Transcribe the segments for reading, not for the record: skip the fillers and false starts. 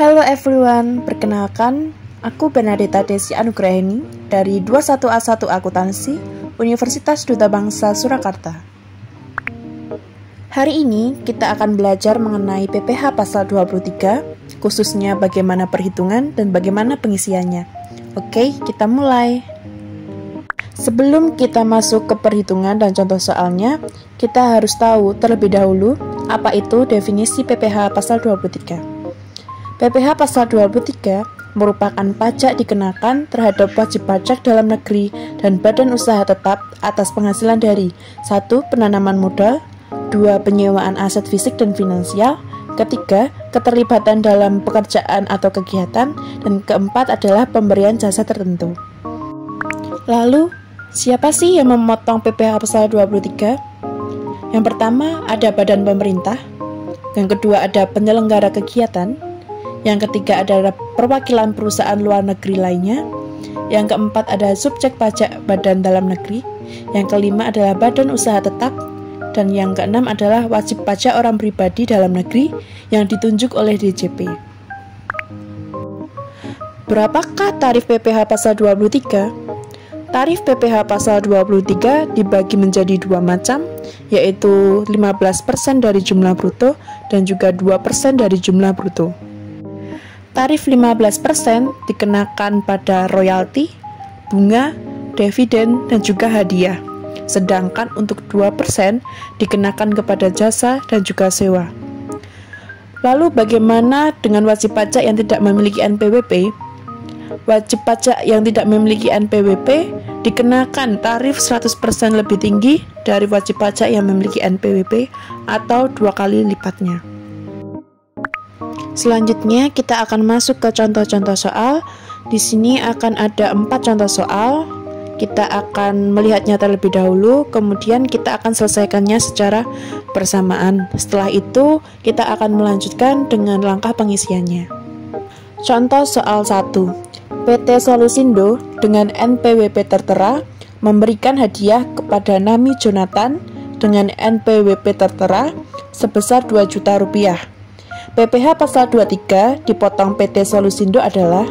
Hello everyone, perkenalkan, aku Bernadetta Desi Anugraheni dari 21A1 Akuntansi, Universitas Duta Bangsa Surakarta. Hari ini kita akan belajar mengenai PPh pasal 23, khususnya bagaimana perhitungan dan bagaimana pengisiannya. Oke, kita mulai. Sebelum kita masuk ke perhitungan dan contoh soalnya, kita harus tahu terlebih dahulu apa itu definisi PPh pasal 23. PPh pasal 23 merupakan pajak dikenakan terhadap wajib pajak dalam negeri dan badan usaha tetap atas penghasilan dari 1. Penanaman modal, 2. Penyewaan aset fisik dan finansial, ketiga, keterlibatan dalam pekerjaan atau kegiatan, dan keempat adalah pemberian jasa tertentu. Lalu, siapa sih yang memotong PPh pasal 23? Yang pertama ada badan pemerintah, yang kedua ada penyelenggara kegiatan, yang ketiga adalah perwakilan perusahaan luar negeri lainnya, yang keempat ada subjek pajak badan dalam negeri, yang kelima adalah badan usaha tetap, dan yang keenam adalah wajib pajak orang pribadi dalam negeri yang ditunjuk oleh DJP. Berapakah tarif PPh pasal 23? Tarif PPh pasal 23 dibagi menjadi dua macam, yaitu 15% dari jumlah bruto dan juga 2% dari jumlah bruto. Tarif 15% dikenakan pada royalti, bunga, dividen, dan juga hadiah. Sedangkan untuk 2% dikenakan kepada jasa dan juga sewa. Lalu bagaimana dengan wajib pajak yang tidak memiliki NPWP? Wajib pajak yang tidak memiliki NPWP dikenakan tarif 100% lebih tinggi dari wajib pajak yang memiliki NPWP atau 2 kali lipatnya. Selanjutnya kita akan masuk ke contoh-contoh soal. Di sini akan ada 4 contoh soal. Kita akan melihatnya terlebih dahulu, kemudian kita akan selesaikannya secara bersamaan. Setelah itu, kita akan melanjutkan dengan langkah pengisiannya. Contoh soal 1. PT Solusindo dengan NPWP tertera memberikan hadiah kepada Nami Jonathan dengan NPWP tertera sebesar 2 juta rupiah. PPh pasal 23 dipotong PT Solusindo adalah.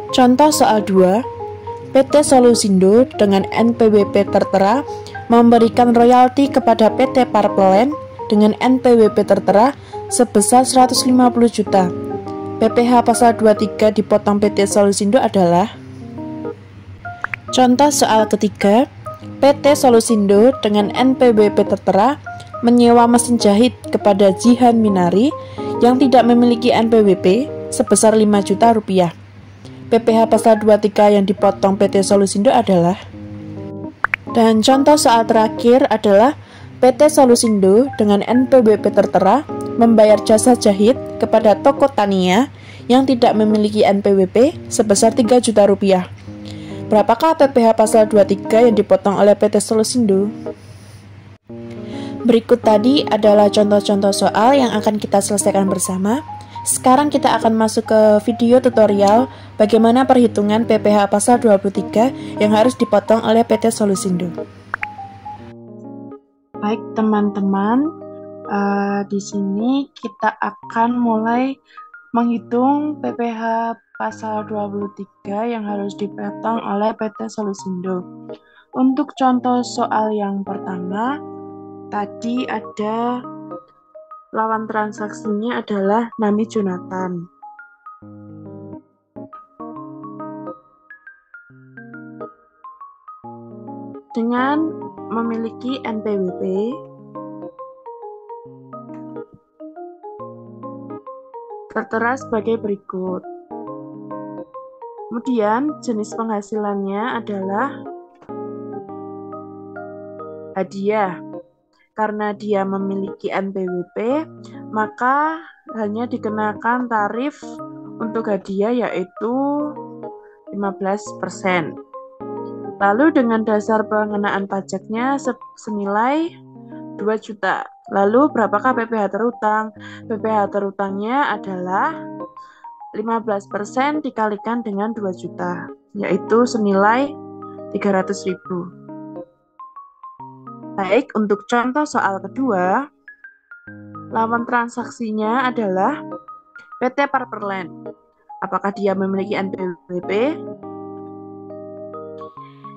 Contoh soal 2. PT Solusindo dengan NPWP tertera memberikan royalti kepada PT Parpelen dengan NPWP tertera sebesar 150 juta. PPh pasal 23 dipotong PT Solusindo adalah. Contoh soal ketiga. PT Solusindo dengan NPWP tertera menyewa mesin jahit kepada Jihan Minari yang tidak memiliki NPWP sebesar 5 juta rupiah. PPh pasal 23 yang dipotong PT Solusindo adalah. Dan contoh soal terakhir adalah PT Solusindo dengan NPWP tertera membayar jasa jahit kepada toko Tania yang tidak memiliki NPWP sebesar 3 juta rupiah. Berapakah PPh pasal 23 yang dipotong oleh PT Solusindo? Berikut tadi adalah contoh-contoh soal yang akan kita selesaikan bersama. Sekarang kita akan masuk ke video tutorial bagaimana perhitungan PPh pasal 23 yang harus dipotong oleh PT Solusindo. Baik teman-teman, di sini kita akan mulai menghitung PPh pasal 23 yang harus dipotong oleh PT Solusindo. Untuk contoh soal yang pertama, tadi ada lawan transaksinya adalah Nami Jonathan. Dengan memiliki NPWP tertera sebagai berikut. Kemudian jenis penghasilannya adalah hadiah. Karena dia memiliki NPWP, maka hanya dikenakan tarif untuk hadiah yaitu 15%. Lalu dengan dasar pengenaan pajaknya senilai 2 juta. Lalu berapakah PPh terutang? PPh terutangnya adalah 15% dikalikan dengan 2 juta, yaitu senilai 300.000. Baik, untuk contoh soal kedua, lawan transaksinya adalah PT Parperland. Apakah dia memiliki NPWP?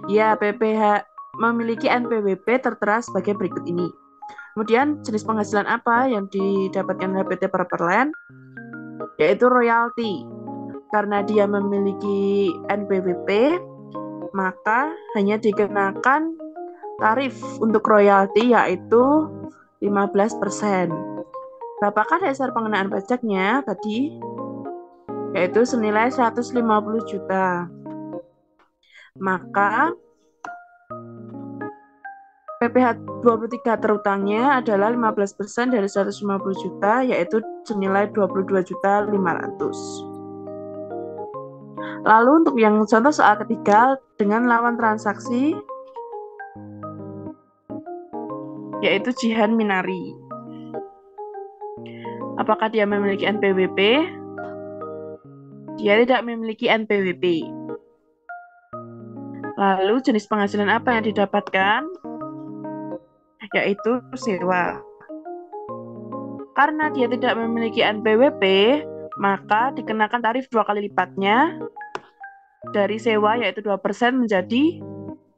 Ya, PPH memiliki NPWP tertera sebagai berikut ini. Kemudian jenis penghasilan apa yang didapatkan oleh PT Parperland? Yaitu royalti. Karena dia memiliki NPWP, maka hanya dikenakan tarif untuk royalti yaitu 15%. Berapakah dasar pengenaan pajaknya tadi? Yaitu senilai 150 juta. Maka PPh 23 terutangnya adalah 15% dari 150 juta, yaitu senilai 22.500.000. Lalu untuk yang contoh soal ketiga, dengan lawan transaksi, yaitu Jihan Minari. Apakah dia memiliki NPWP? Dia tidak memiliki NPWP. Lalu jenis penghasilan apa yang didapatkan? Yaitu sewa. Karena dia tidak memiliki NPWP, maka dikenakan tarif 2 kali lipatnya dari sewa, yaitu 2% menjadi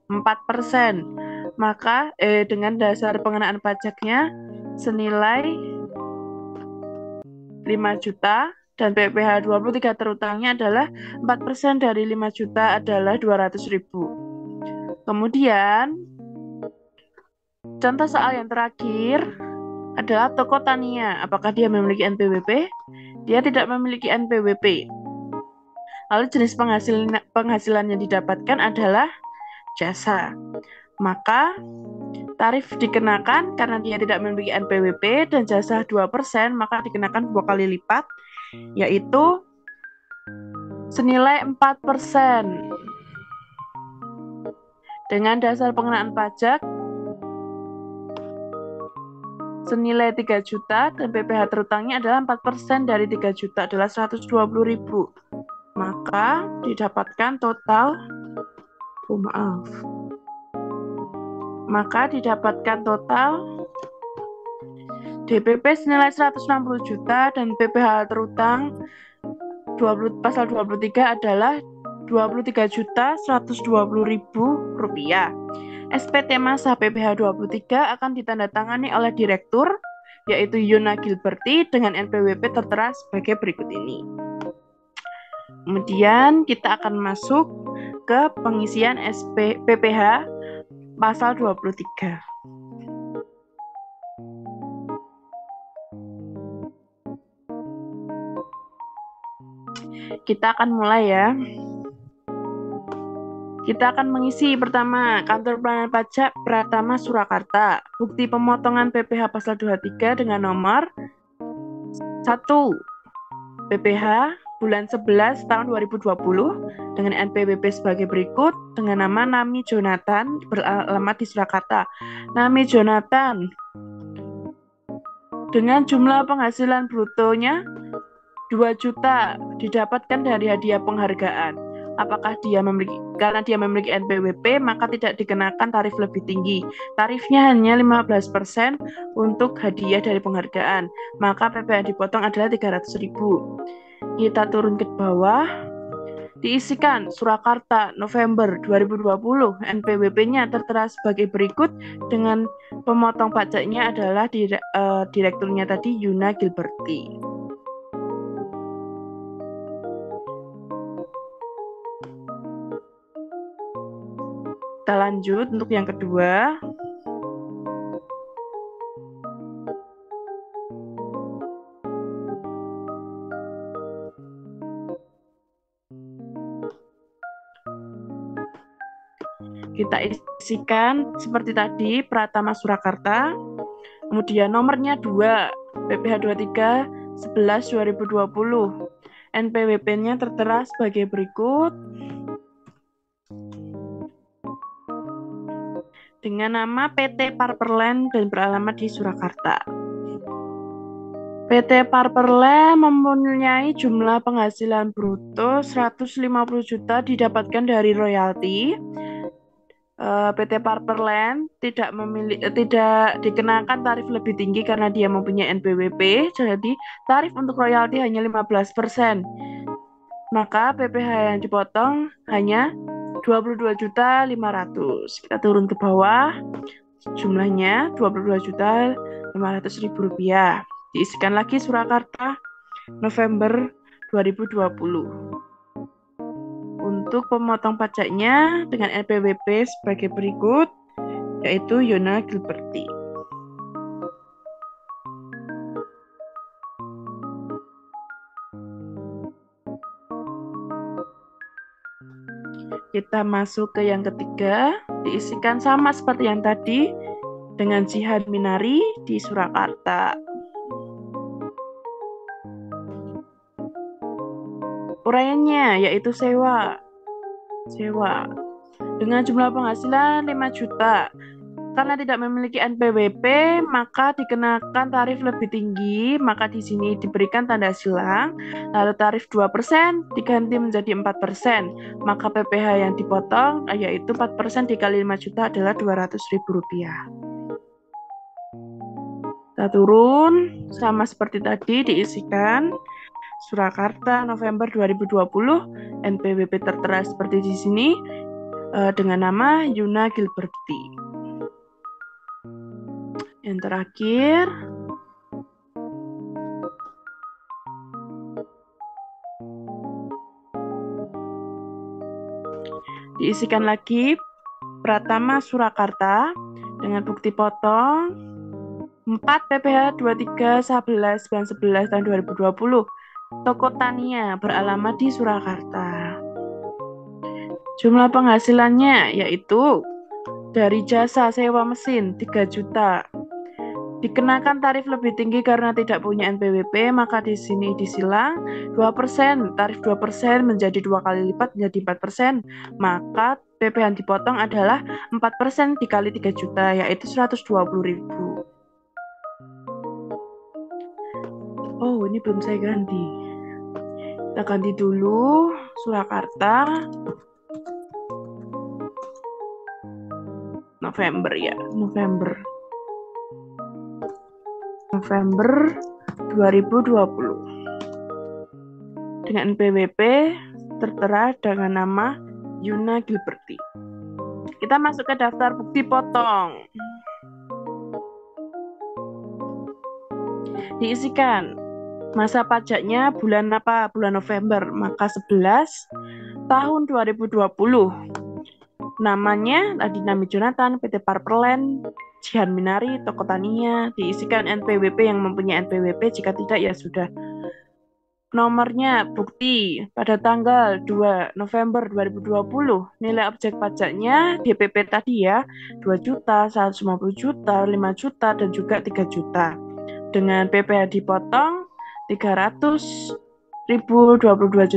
4%. Maka dengan dasar pengenaan pajaknya senilai 5 juta dan PPh 23 terutangnya adalah 4% dari 5 juta adalah 200.000. Kemudian contoh soal yang terakhir adalah toko Tania. Apakah dia memiliki NPWP? Dia tidak memiliki NPWP. Lalu jenis penghasilan yang didapatkan adalah jasa. Maka tarif dikenakan karena dia tidak memiliki NPWP dan jasa 2%, maka dikenakan 2 kali lipat, yaitu senilai 4%. Dengan dasar pengenaan pajak senilai 3 juta dan PPh terutangnya adalah 4% dari 3 juta adalah 120.000. Maka didapatkan total DPP senilai 160 juta dan PPh terutang pasal 23 adalah 23.120.000 rupiah. SPT masa PPh 23 akan ditandatangani oleh direktur, yaitu Yuna Gilberti, dengan NPWP tertera sebagai berikut ini. Kemudian kita akan masuk ke pengisian PPh pasal 23. Kita akan mulai ya. Kita akan mengisi pertama, Kantor Pelayanan Pajak Pratama Surakarta. Bukti pemotongan PPh pasal 23 dengan nomor 1. PPh bulan 11 tahun 2020 dengan NPWP sebagai berikut, dengan nama Nami Jonathan, beralamat di Surakarta. Nami Jonathan dengan jumlah penghasilan brutonya 2 juta didapatkan dari hadiah penghargaan. Apakah karena dia memiliki NPWP, maka tidak dikenakan tarif lebih tinggi. Tarifnya hanya 15% untuk hadiah dari penghargaan. Maka PPh yang dipotong adalah 300.000. Kita turun ke bawah. Diisikan Surakarta November 2020. NPWP-nya tertera sebagai berikut dengan pemotong pajaknya adalah direkturnya tadi, Yuna Gilberti. Kita lanjut untuk yang kedua. Kita isikan seperti tadi, Pratama Surakarta. Kemudian nomornya 2, PPh 23 11 2020. NPWP-nya tertera sebagai berikut. Dengan nama PT Parperland dan beralamat di Surakarta. PT Parperland mempunyai jumlah penghasilan bruto 150 juta didapatkan dari royalti. PT Parperland tidak dikenakan tarif lebih tinggi karena dia mempunyai NPWP, jadi tarif untuk royalti hanya 15%. Maka PPh yang dipotong hanya 22.500.000. Kita turun ke bawah, jumlahnya 22.500.000 rupiah. Diisikan lagi Surakarta November 2020. Untuk pemotong pajaknya dengan NPWP sebagai berikut, yaitu Yona Gilberti. Kita masuk ke yang ketiga, diisikan sama seperti yang tadi dengan Jihan Minari di Surakarta. Uraiannya yaitu sewa dengan jumlah penghasilan 5 juta. Karena tidak memiliki NPWP, maka dikenakan tarif lebih tinggi, maka di sini diberikan tanda silang, lalu tarif 2% diganti menjadi 4%, maka PPh yang dipotong yaitu 4% dikali 5 juta adalah 200.000 rupiah. Kita turun, sama seperti tadi diisikan Surakarta November 2020, NPWP tertera seperti di sini dengan nama Yuna Gilberti. Yang terakhir, diisikan lagi Pratama Surakarta dengan bukti potong 4 PPh 23 11 11 tahun 2020. Toko Tania beralamat di Surakarta. Jumlah penghasilannya yaitu dari jasa sewa mesin 3 juta. Dikenakan tarif lebih tinggi karena tidak punya NPWP, maka di sini disilang 2%, tarif 2% menjadi 2 kali lipat menjadi 4%, maka PP yang dipotong adalah 4% dikali 3 juta, yaitu 120.000. Oh, ini belum saya ganti. Kita ganti dulu Surakarta November ya, November 2020 dengan NPWP tertera dengan nama Yuna Gilberti. Kita masuk ke daftar bukti potong. Diisikan masa pajaknya bulan apa? Bulan November, maka 11 tahun 2020. Namanya tadi Nami Jonathan, PT Parperland, Jihan Minari, Toko Tania. Diisikan NPWP yang mempunyai NPWP, jika tidak ya sudah. Nomornya bukti pada tanggal 2 November 2020. Nilai objek pajaknya DPP tadi ya, 2 juta, 150 juta, 5 juta, dan juga 3 juta. Dengan PPh dipotong 300.000, 22.500,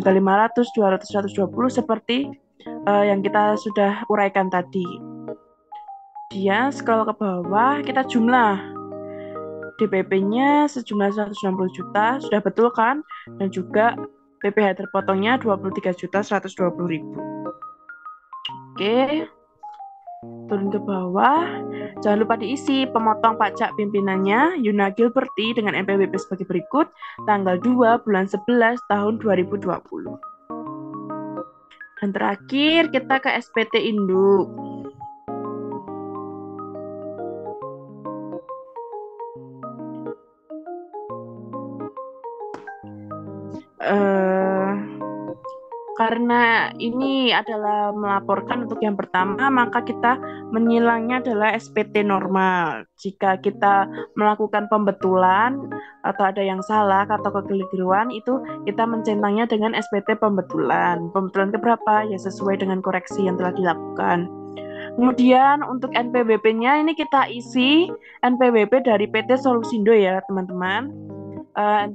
200, 120 seperti yang kita sudah uraikan tadi. Dia scroll ke bawah, kita jumlah DPP-nya sejumlah 160 juta, sudah betul kan? Dan juga PPh terpotongnya 23.120.000. Oke, turun ke bawah. Jangan lupa diisi pemotong pajak pimpinannya Yuna Gilberti dengan NPWP sebagai berikut, tanggal 2 bulan 11 tahun 2020. Dan terakhir kita ke SPT Induk. Karena ini adalah melaporkan untuk yang pertama, maka kita menyilangnya adalah SPT normal. Jika kita melakukan pembetulan atau ada yang salah atau kekeliruan, itu kita mencentangnya dengan SPT pembetulan. Pembetulan keberapa? Ya sesuai dengan koreksi yang telah dilakukan. Kemudian untuk NPWP-nya ini kita isi NPWP dari PT Solusindo ya teman-teman.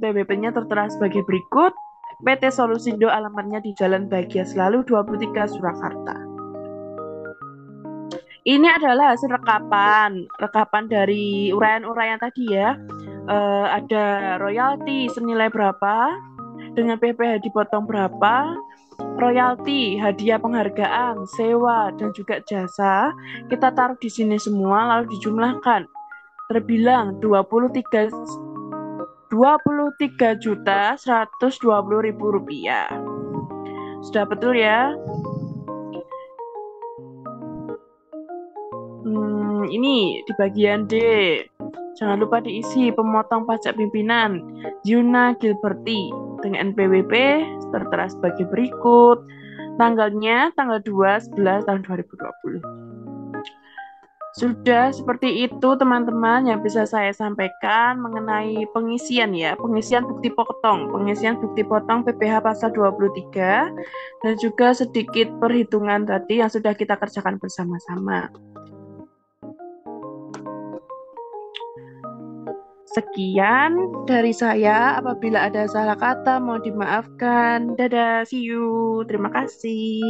NPWP-nya tertera sebagai berikut. PT Solusindo alamatnya di Jalan Bahagia Selalu 23 Surakarta. Ini adalah hasil rekapan dari uraian-uraian tadi ya. Ada royalti senilai berapa, Dengan PPh dipotong berapa, royalti, hadiah penghargaan, sewa, dan juga jasa, kita taruh di sini semua lalu dijumlahkan. Terbilang 23.120.000 rupiah. Sudah betul ya? Ini di bagian D. Jangan lupa diisi pemotong pajak pimpinan Yuna Gilberti dengan NPWP tertera sebagai berikut. Tanggalnya tanggal 2/11 tahun 2020. Sudah seperti itu teman-teman yang bisa saya sampaikan mengenai pengisian ya, pengisian bukti potong PPh pasal 23 dan juga sedikit perhitungan tadi yang sudah kita kerjakan bersama-sama. Sekian dari saya, apabila ada salah kata mohon dimaafkan. Dadah, see you. Terima kasih.